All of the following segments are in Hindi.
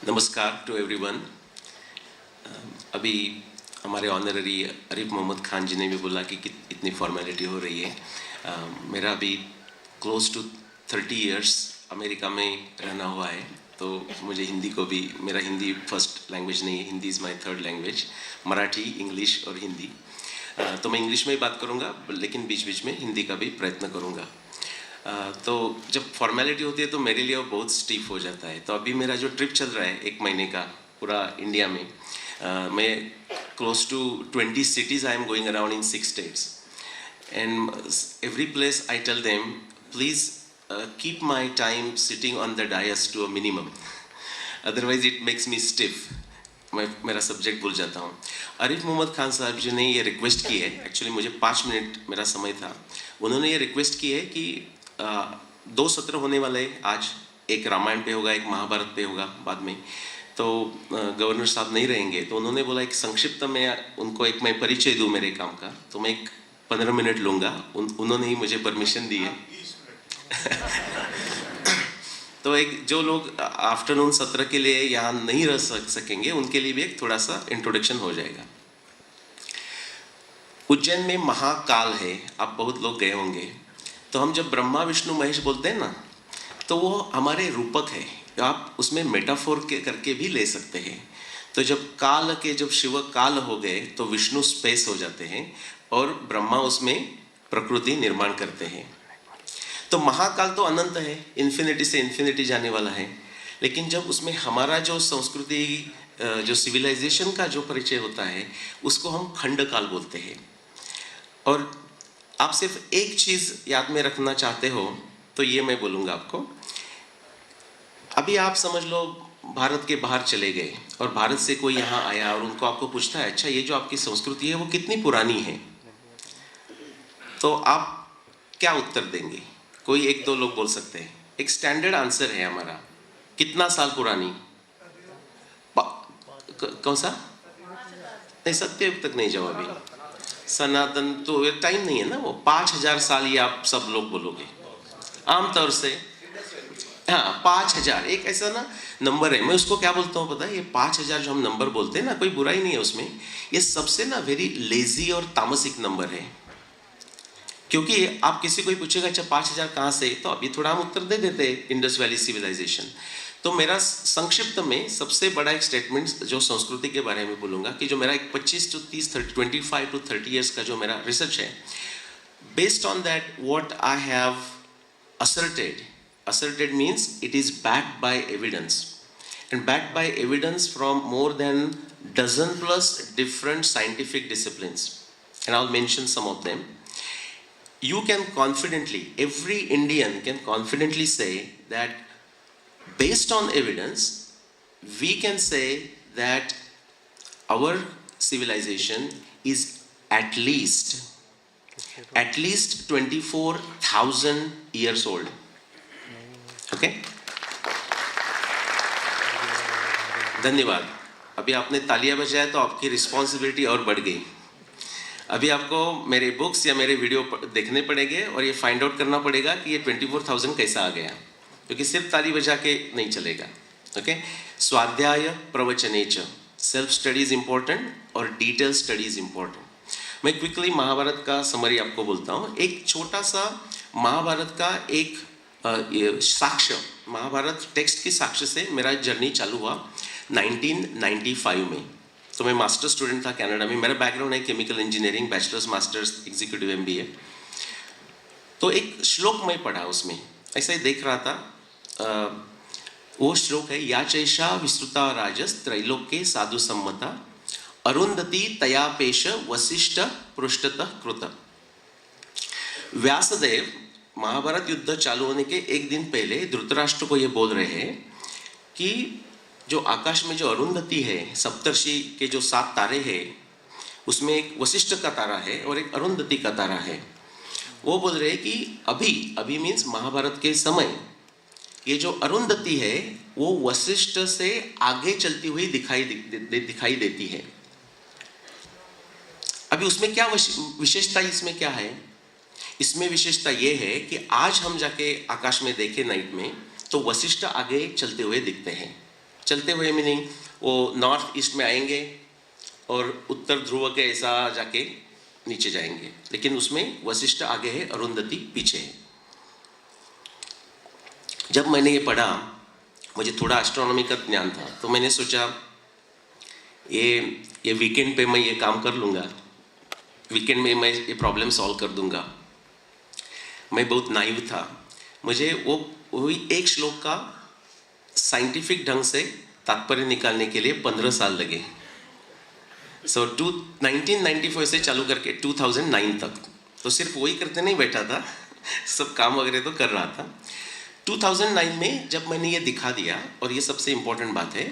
नमस्कार टू एवरीवन। अभी हमारे ऑनररी आरिफ मोहम्मद खान जी ने भी बोला कि इतनी फॉर्मेलिटी हो रही है। मेरा अभी क्लोज टू 30 इयर्स अमेरिका में रहना हुआ है, तो मुझे हिंदी को भी, मेरा हिंदी फर्स्ट लैंग्वेज नहीं है, Hindi is my third language. Marathi, English और हिंदी। तो मैं इंग्लिश में ही बात करूँगा, लेकिन बीच बीच में हिंदी का भी प्रयत्न करूँगा। तो जब फॉर्मेलिटी होती है तो मेरे लिए वो बहुत स्टीफ हो जाता है। तो अभी मेरा जो ट्रिप चल रहा है 1 महीने का पूरा इंडिया में, मैं close to 20 cities I am going around in 6 states, and every place I tell them please keep my time sitting on the dais to a minimum, otherwise it makes me stiff. मैं मेरा सब्जेक्ट भूल जाता हूँ। आरिफ मोहम्मद खान साहब जी ने ये रिक्वेस्ट की है, एक्चुअली मुझे 5 मिनट मेरा समय था। उन्होंने ये रिक्वेस्ट की है कि 2 सत्र होने वाले आज, एक रामायण पे होगा, एक महाभारत पे होगा बाद में। तो गवर्नर साहब नहीं रहेंगे, तो उन्होंने बोला एक संक्षिप्त में उनको एक मैं परिचय दूं मेरे काम का, तो मैं एक 15 मिनट लूँगा। उन्होंने ही मुझे परमिशन दी है। तो एक जो लोग आफ्टरनून सत्र के लिए यहाँ नहीं रह सकेंगे, उनके लिए भी एक थोड़ा सा इंट्रोडक्शन हो जाएगा। उज्जैन में महाकाल है, आप बहुत लोग गए होंगे। तो हम जब ब्रह्मा विष्णु महेश बोलते हैं ना, तो वो हमारे रूपक है, आप उसमें मेटाफोर के करके भी ले सकते हैं। तो जब शिव काल हो गए तो विष्णु स्पेस हो जाते हैं और ब्रह्मा उसमें प्रकृति निर्माण करते हैं। तो महाकाल तो अनंत है, इन्फिनिटी से इन्फिनिटी जाने वाला है। लेकिन जब उसमें हमारा जो संस्कृति, जो सिविलाइजेशन का जो परिचय होता है, उसको हम खंड काल बोलते हैं। और आप सिर्फ एक चीज याद में रखना चाहते हो तो ये मैं बोलूँगा आपको। अभी आप समझ लो भारत के बाहर चले गए और भारत से कोई यहाँ आया और उनको आपको पूछता है, अच्छा ये जो आपकी संस्कृति है वो कितनी पुरानी है, तो आप क्या उत्तर देंगे? कोई 1-2 लोग बोल सकते हैं। एक स्टैंडर्ड आंसर है हमारा, कितना साल पुरानी? कौन सा? नहीं, सत्ययुग तक नहीं जाओ अभी। सनातन तो टाइम नहीं है ना, वो 5000 साल ये आप सब लोग बोलोगे आमतौर से। हाँ, 5000 एक ऐसा ना नंबर है, मैं उसको क्या बोलता हूँ पता है? ये 5000 जो हम नंबर बोलते हैं ना, कोई बुराई नहीं है उसमें, ये सबसे ना वेरी लेजी और तामसिक नंबर है। क्योंकि आप किसी को ही पूछेगा अच्छा 5000 कहाँ से, तो अभी थोड़ा हम उत्तर दे देते इंडस वैली सिविलाइजेशन। तो मेरा संक्षिप्त में सबसे बड़ा एक स्टेटमेंट जो संस्कृति के बारे में बोलूँगा कि जो मेरा एक 25 to 25 to 30 ईयर्स का जो मेरा रिसर्च है, based on that what I have asserted means it is backed by evidence, and backed by evidence from more than dozen plus different scientific disciplines, and I'll mention some of them. You can confidently, every Indian can confidently say that based on evidence we can say that our civilization is at least 24,000 years old. Okay, धन्यवाद। अभी आपने तालियां बजाया तो आपकी रिस्पॉन्सिबिलिटी और बढ़ गई। अभी आपको मेरे बुक्स या मेरे वीडियो देखने पड़ेंगे और ये फाइंड आउट करना पड़ेगा कि ये 24,000 कैसा आ गया, क्योंकि सिर्फ ताली बजा के नहीं चलेगा। ओके, स्वाध्याय प्रवचनेच, सेल्फ स्टडीज इंपॉर्टेंट और डिटेल स्टडीज इंपॉर्टेंट। मैं क्विकली महाभारत का समरी आपको बोलता हूँ। एक छोटा सा महाभारत का एक साक्ष्य, महाभारत टेक्स्ट की साक्ष्य से मेरा जर्नी चालू हुआ 1995 में। तो मैं मास्टर स्टूडेंट था कनाडा में। मेरा बैकग्राउंड है chemical engineering, bachelors masters executive MBA। तो एक श्लोक मैं पढ़ा, उसमें ऐसा ही देख रहा था। वो श्लोक है, या चैषा विस्तृता राजस त्रैलोक्ये साधु सम्मता अरुंधति तयापेश वशिष्ठ पृष्ठतः कृत। व्यासदेव महाभारत युद्ध चालू होने के एक दिन पहले धृतराष्ट्र को ये बोल रहे हैं कि जो आकाश में जो अरुंधति है, सप्तर्षि के जो 7 तारे हैं, उसमें एक वशिष्ठ का तारा है और एक अरुंधति का तारा है। वो बोल रहे हैं कि अभी मीन्स महाभारत के समय ये जो अरुंधति है वो वशिष्ठ से आगे चलती हुई दिखाई देती है। अभी उसमें क्या विशेषता, इसमें क्या है? इसमें विशेषता ये है कि आज हम जाके आकाश में देखें नाइट में, तो वशिष्ठ आगे चलते हुए दिखते हैं। चलते हुए मीनिंग वो नॉर्थ ईस्ट में आएंगे और उत्तर ध्रुव के ऐसा जाके नीचे जाएंगे, लेकिन उसमें वशिष्ठ आगे है, अरुंधति पीछे है। जब मैंने ये पढ़ा, मुझे थोड़ा एस्ट्रोनॉमी का ज्ञान था, तो मैंने सोचा ये वीकेंड पे मैं ये काम कर लूँगा, वीकेंड में मैं ये प्रॉब्लम सॉल्व कर दूंगा। मैं बहुत नाइव था, मुझे वही एक श्लोक का साइंटिफिक ढंग से तात्पर्य निकालने के लिए 15 साल लगे। 1994 से चालू करके 2009 तक तो सिर्फ वही करते नहीं बैठा था, सब काम वगैरह तो कर रहा था। 2009 में जब मैंने ये दिखा दिया, और ये सबसे इम्पोर्टेंट बात है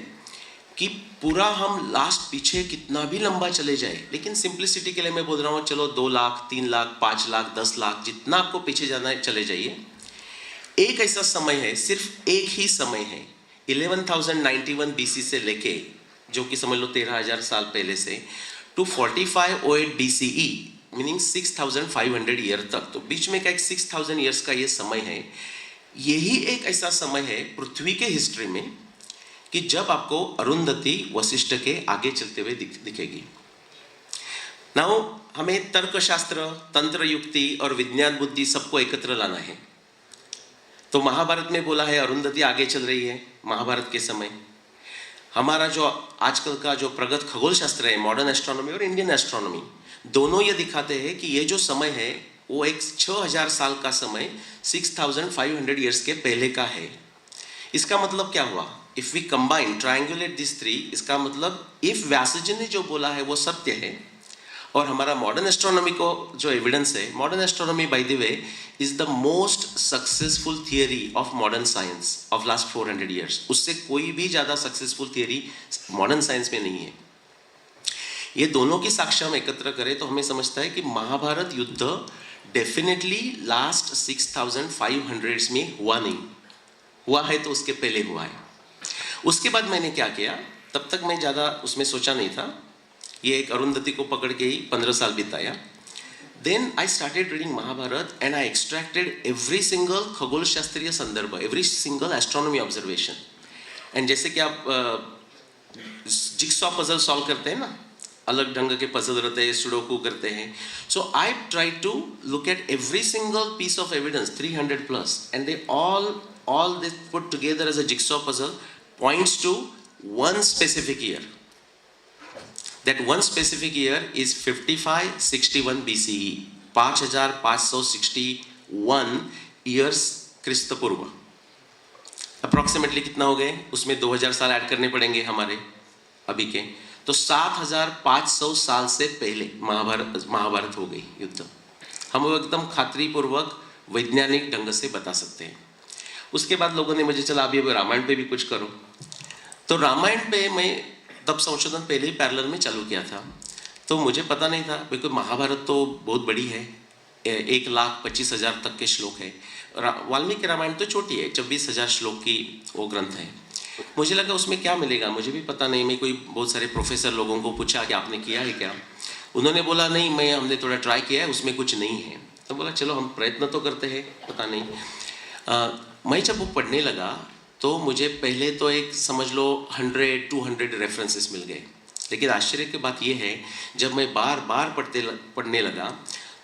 कि पूरा हम लास्ट पीछे कितना भी लंबा चले जाए, लेकिन सिंप्लिसिटी के लिए मैं बोल रहा हूँ चलो 2 लाख 3 लाख 5 लाख 10 लाख जितना आपको पीछे जाना है चले जाइए। एक ऐसा समय है, सिर्फ एक ही समय है 11,091 BC से लेके, जो कि समझ लो 13,000 साल पहले से, टू 4508 BCE मीनिंग 6,500 ईयर तक। तो बीच में का एक 6,000 ईयर्स का ये समय है। यही एक ऐसा समय है पृथ्वी के हिस्ट्री में कि जब आपको अरुंधति वशिष्ठ के आगे चलते हुए दिखेगी। नाउ हमें तर्कशास्त्र, तंत्र युक्ति और विज्ञान बुद्धि सबको एकत्र लाना है। तो महाभारत में बोला है अरुंधति आगे चल रही है महाभारत के समय। हमारा जो आजकल का जो प्रगत खगोल शास्त्र है, मॉडर्न एस्ट्रोनॉमी और इंडियन एस्ट्रोनॉमी, दोनों ये दिखाते हैं कि ये जो समय है वो एक 6,000 साल का समय 6,500 ईयर्स के पहले का है। इसका मतलब क्या हुआ? इफ वी कंबाइन ट्रायंगुलेट दिस 3, इसका मतलब इफ व्यास जी ने जो बोला है वो सत्य है और हमारा मॉडर्न एस्ट्रोनॉमी को जो एविडेंस है, modern astronomy by the way is the most successful theory of modern science of last 400 years. उससे कोई भी ज्यादा सक्सेसफुल थियरी मॉडर्न साइंस में नहीं है। ये दोनों की साक्ष्य हम एकत्र करें तो हमें समझता है कि महाभारत युद्ध डेफिनेटली लास्ट 6,500 में हुआ नहीं, हुआ है तो उसके पहले हुआ है। उसके बाद मैंने क्या किया, तब तक मैं ज़्यादा उसमें सोचा नहीं था, ये एक अरुंधति को पकड़ के ही 15 साल बिताया। Then I started reading Mahabharata and I extracted every single खगोल शास्त्रीय संदर्भ, every single astronomy observation. And जैसे कि आप जिक्सॉ पजल सॉल्व करते हैं ना, अलग ढंग के पजल रहते हैं, सुडोकू करते हैं। So I try to look at every single piece of evidence, 300 plus, and they all this put together as a jigsaw puzzle points to one specific year. That one specific year is 5561 BCE, 5561 years ख्रिस्त पूर्व। अप्रोक्सीमेटली कितना हो गए, उसमें 2000 साल ऐड करने पड़ेंगे हमारे अभी के, तो 7500 साल से पहले महाभारत हो गई युद्ध। हम एकदम खातरी पूर्वक वैज्ञानिक ढंग से बता सकते हैं। उसके बाद लोगों ने मुझे चला अभी रामायण पे भी कुछ करो, तो रामायण पे मैं तब संशोधन पहले ही पैरेलल में चालू किया था। तो मुझे पता नहीं था, बिल्कुल महाभारत तो बहुत बड़ी है, 1,25,000 तक के श्लोक है। वाल्मीकि रामायण तो छोटी है, 26,000 श्लोक की वो ग्रंथ है। मुझे लगा उसमें क्या मिलेगा, मुझे भी पता नहीं। मैं कोई बहुत सारे प्रोफेसर लोगों को पूछा कि आपने किया है क्या, उन्होंने बोला नहीं, हमने थोड़ा ट्राई किया है, उसमें कुछ नहीं है। तो बोला चलो हम प्रयत्न तो करते हैं, पता नहीं। मैं जब वो पढ़ने लगा तो मुझे पहले तो एक समझ लो 100-200 रेफरेंसेस मिल गए, लेकिन आश्चर्य की बात यह है जब मैं बार बार पढ़ने लगा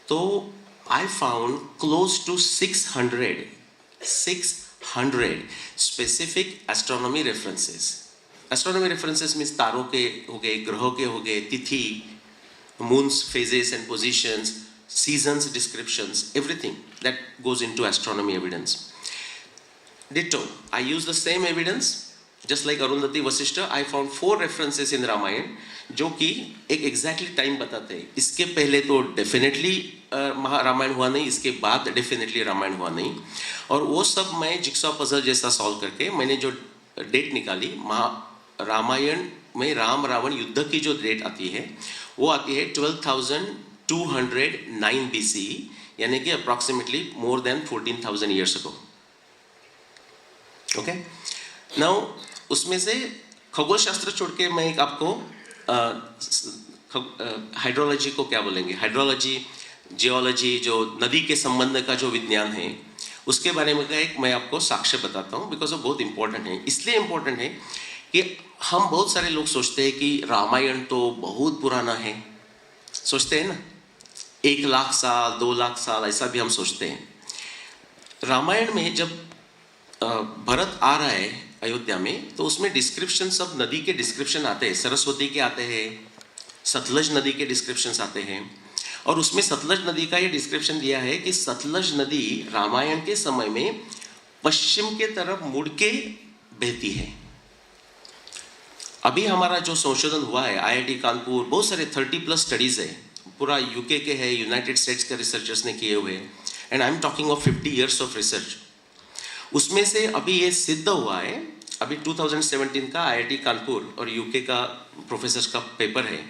तो I found close to 600 specific astronomy references. Astronomy references means तारों के हो गए, ग्रहों के हो गए, तिथि, moons phases and positions, seasons descriptions, everything that goes into astronomy evidence. Ditto, I use the same evidence just like Arundhati Vasishta. I found 4 references in Ramayana जो कि एक exactly time बताते हैं। इसके पहले तो डेफिनेटली रामायण हुआ नहीं, इसके बाद डेफिनेटली रामायण हुआ नहीं। और वो सब मैं जिक्सॉ पजल जैसा सॉल्व करके मैंने जो डेट निकाली, रामायण में राम रावण युद्ध की जो डेट आती है वो आती है 12,209 BCE, यानी कि approximately more than 14,000 years ago. Okay, now उसमें से खगोल शास्त्र छोड़ के मैं एक आपको हाइड्रोलॉजी को क्या बोलेंगे, हाइड्रोलॉजी, जियोलॉजी, जो नदी के संबंध का जो विज्ञान है उसके बारे में एक मैं आपको साक्ष्य बताता हूँ, बिकॉज वो बहुत इंपॉर्टेंट है। इसलिए इंपॉर्टेंट है कि हम बहुत सारे लोग सोचते हैं कि रामायण तो बहुत पुराना है, सोचते हैं ना, 1 लाख साल 2 लाख साल ऐसा भी हम सोचते हैं। रामायण में जब भरत आ रहा है अयोध्या में, तो उसमें डिस्क्रिप्शन सब नदी के डिस्क्रिप्शन आते हैं, सरस्वती के आते हैं, सतलज नदी के डिस्क्रिप्शंस आते हैं। और उसमें सतलज नदी का ये डिस्क्रिप्शन दिया है कि सतलज नदी रामायण के समय में पश्चिम के तरफ मुड़ के बहती है। अभी हमारा जो संशोधन हुआ है, IIT कानपुर, बहुत सारे 30+ स्टडीज है, पूरा UK के है, यूनाइटेड स्टेट्स के रिसर्चर्स ने किए हुए, and I am talking of 50 years of research. उसमें से अभी ये सिद्ध हुआ है, अभी 2017 का IIT कानपुर और UK का प्रोफेसर्स का पेपर है,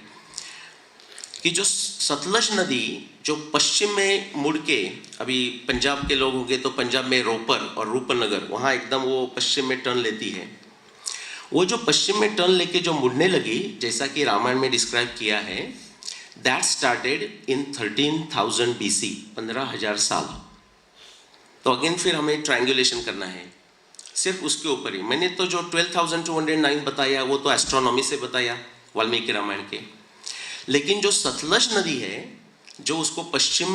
कि जो सतलज नदी जो पश्चिम में मुड़ के, अभी पंजाब के लोग होंगे तो पंजाब में रोपर और रूपनगर, वहाँ एकदम वो पश्चिम में टर्न लेती है। वो जो पश्चिम में टर्न लेके जो मुड़ने लगी, जैसा कि रामायण में डिस्क्राइब किया है, दैट स्टार्टेड इन 13,000 BC, 15,000 साल। तो अगेन फिर हमें ट्रायंगुलेशन करना है सिर्फ उसके ऊपर ही। मैंने तो जो 12,209 बताया वो तो एस्ट्रोनॉमी से बताया, वाल्मीकि रामायण के। लेकिन जो सतलज नदी है, जो उसको पश्चिम